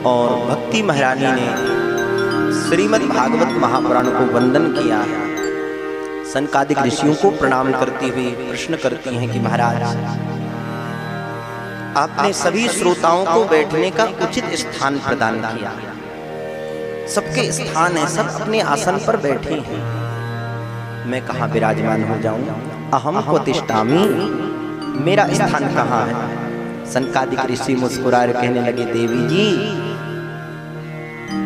और भक्ति महारानी ने श्रीमद् भागवत महापुराण को वंदन किया है। सनकादिक ऋषियों को प्रणाम करती हुई प्रश्न करती हैं कि महाराज, आपने सभी श्रोताओं को बैठने का उचित स्थान प्रदान किया। सबके स्थान है, सब अपने आसन पर बैठे हैं, मैं कहाँ विराजमान हो जाऊं? अहम को तिष्ठामि, मेरा स्थान कहाँ है? सनकादिक ऋषि मुस्कुरा कहने लगे, देवी जी,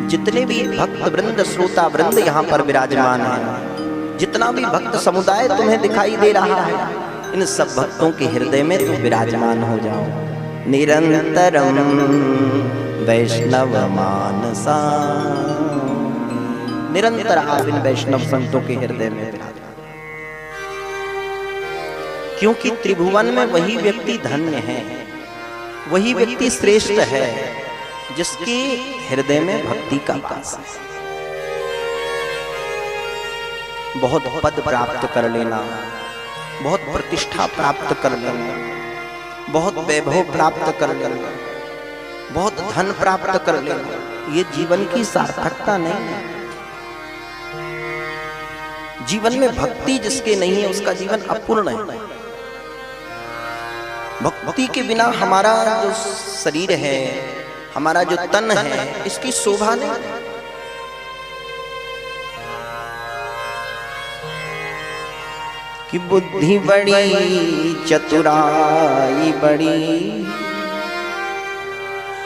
जितने भी भक्त वृंद श्रोता वृंद यहाँ पर विराजमान हैं, जितना भी भक्त समुदाय तुम्हें दिखाई दे रहा है, इन सब भक्तों के हृदय में तुम विराजमान हो जाओ। निरंतरम वैष्णव मानसा, निरंतर आप इन वैष्णव संतों के हृदय में विराजमान, क्योंकि त्रिभुवन में वही व्यक्ति धन्य है, वही व्यक्ति श्रेष्ठ है जिसके हृदय में भक्ति का वास है। बहुत पद प्राप्त कर लेना, बहुत प्रतिष्ठा प्राप्त कर लेना, बहुत वैभव प्राप्त कर लेना, बहुत धन प्राप्त कर लेना, ये जीवन की सार्थकता नहीं है। जीवन में भक्ति जिसके नहीं है उसका जीवन अपूर्ण है। भक्ति के बिना हमारा जो शरीर है, हमारा जो तन है, इसकी शोभा नहीं। कि बुद्धि बड़ी चतुराई बड़ी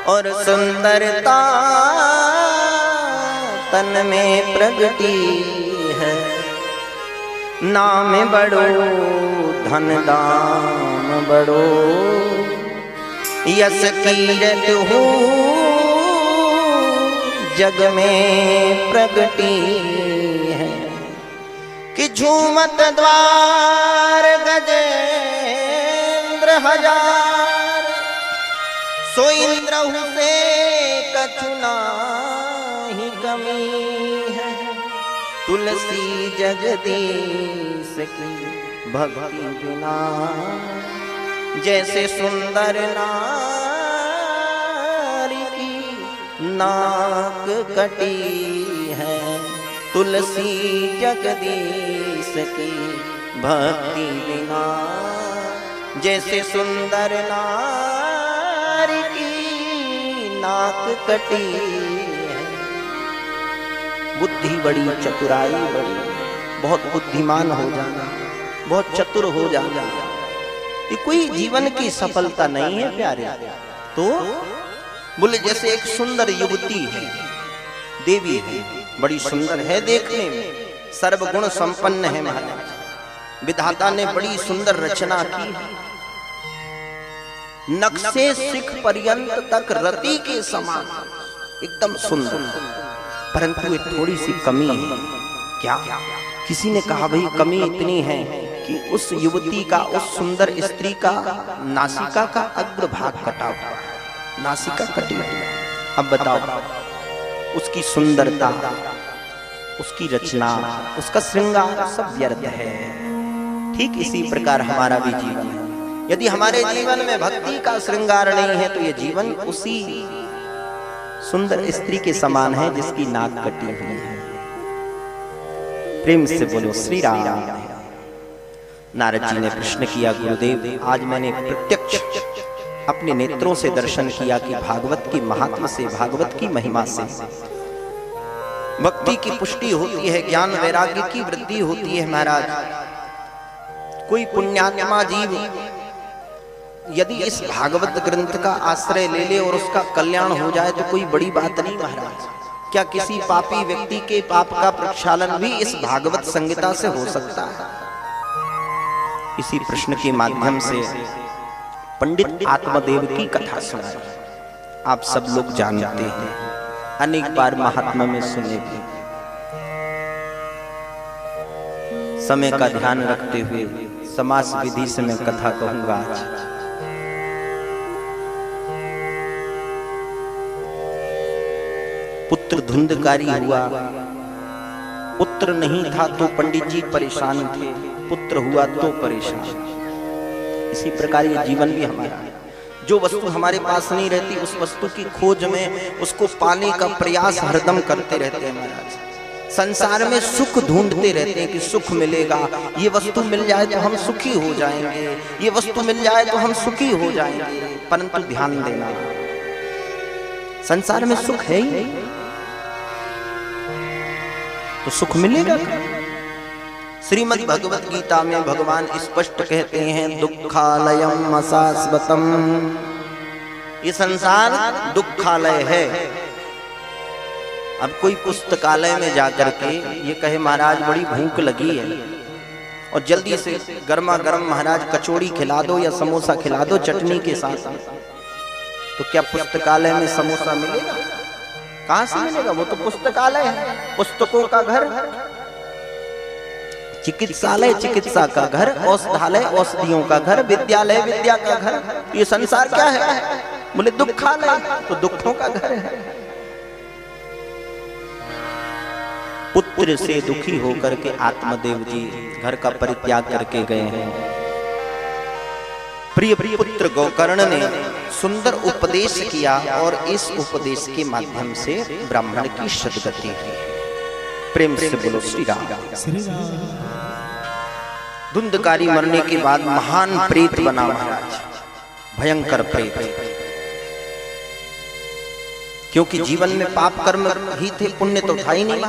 और सुंदरता तन में प्रगति है, नाम बड़ो धन दाम बड़ो, यस कीरत हो जग में प्रगति है। कि झूमत द्वार गजेंद्र हजार, सो इंद्र से कछु नाही कमी है। तुलसी जगदीश की भक्ति बिना, जैसे सुंदर नारी की नाक कटी है। तुलसी जगदीश की भक्ति बिना, जैसे सुंदर नारी की नाक कटी है। बुद्धि बड़ी चतुराई बड़ी, बहुत बुद्धिमान हो जाना, बहुत चतुर हो जाना, ये कोई जीवन की सफलता नहीं है प्यारे। तो बोले जैसे एक सुंदर युवती है, देवी है, बड़ी सुंदर है देखने में, सर्वगुण संपन्न है महाराज। विधाता ने बड़ी सुंदर रचना की है, नक्शे सिख पर्यंत तक रति के समान, एकदम सुंदर। परंतु एक थोड़ी सी कमी है। क्या? किसी ने कहा भाई कमी इतनी है कि उस युवती का, उस सुंदर स्त्री का नासिका का अग्रभाग कटा हुआ, नासिका कटी हुई। अब बताओ, उसकी सुंदरता, उसकी रचना, उसका श्रृंगार सब व्यर्थ है। ठीक इसी प्रकार हमारा भी जीवन है। यदि हमारे जीवन में भक्ति का श्रृंगार नहीं है तो ये जीवन उसी सुंदर स्त्री के समान है जिसकी नाक कटी हुई है। प्रेम से बोलो श्री राम। नारद जी ने प्रश्न किया, गुरुदेव आज मैंने प्रत्यक्ष अपने नेत्रों से दर्शन किया कि भागवत की महात्म से, भागवत की महिमा से भक्ति की पुष्टि होती है, ज्ञान वैराग्य की वृद्धि होती है। महाराज, कोई पुण्यात्मा जीव यदि इस भागवत ग्रंथ का आश्रय ले ले और उसका कल्याण हो जाए तो कोई बड़ी बात नहीं महाराज। क्या किसी पापी व्यक्ति के पाप का प्रक्षालन भी इस भागवत संहिता से हो सकता है? इसी प्रश्न के माध्यम से पंडित आत्मदेव की कथा सुनाई, आप सब लोग जानते हैं, अनेक बार महात्मा में सुने भी। समय का ध्यान रखते हुए समास विधि से मैं कथा कहूंगा आज। पुत्र धुंधकारी हुआ, पुत्र नहीं था तो पंडित जी परेशान थे, पुत्र हुआ तो परेशान। इसी प्रकार ये जीवन भी हमारा है। जो वस्तु हमारे पास नहीं रहती उस वस्तु की खोज में उसको पाने का प्रयास हरदम करते रहते हैं महाराज। संसार में सुख ढूंढते रहते हैं कि सुख मिलेगा, ये वस्तु मिल जाए तो हम सुखी हो जाएंगे, ये वस्तु मिल जाए तो हम सुखी हो जाएंगे। परंतु ध्यान देना, संसार में सुख है ही नहीं तो सुख मिलेगा। श्रीमद् भगवत गीता में भगवान स्पष्ट कहते हैं दुखालयम अशाश्वतम, ये संसार दुखालय है। अब कोई पुस्तकालय में जाकर के ये कहे महाराज बड़ी भूख लगी है और जल्दी से गर्मा गर्म महाराज कचौड़ी खिला दो या समोसा खिला दो चटनी के साथ, तो क्या पुस्तकालय में समोसा मिलेगा? कहां से मिलेगा? वो तो पुस्तकालय है, पुस्तकों का घर। चिकित्सालय चिकित्सा का घर, औषधालय औषधियों का घर, विद्यालय विद्या का घर। ये संसार क्या है? बोले दुखालय, तो दुखों का घर है। पुत्र से दुखी होकर के आत्मदेव जी घर का परित्याग करके गए हैं। प्रिय पुत्र गोकर्ण ने सुंदर उपदेश किया और इस उपदेश के माध्यम से ब्राह्मण की सद्गति हुई। प्रेम से बोलो श्री राम। धुंधकारी मरने के बाद महान प्रेत बना महाराज, भयंकर प्रेत, क्योंकि जीवन में पाप कर्म ही थे, पुण्य तो था ही नहीं।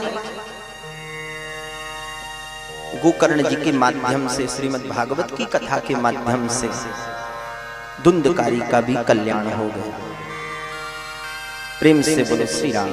गोकर्ण जी के माध्यम से, श्रीमद् भागवत की कथा के माध्यम से धुंधकारी का भी कल्याण हो गया। प्रेम से बोलो श्री राम।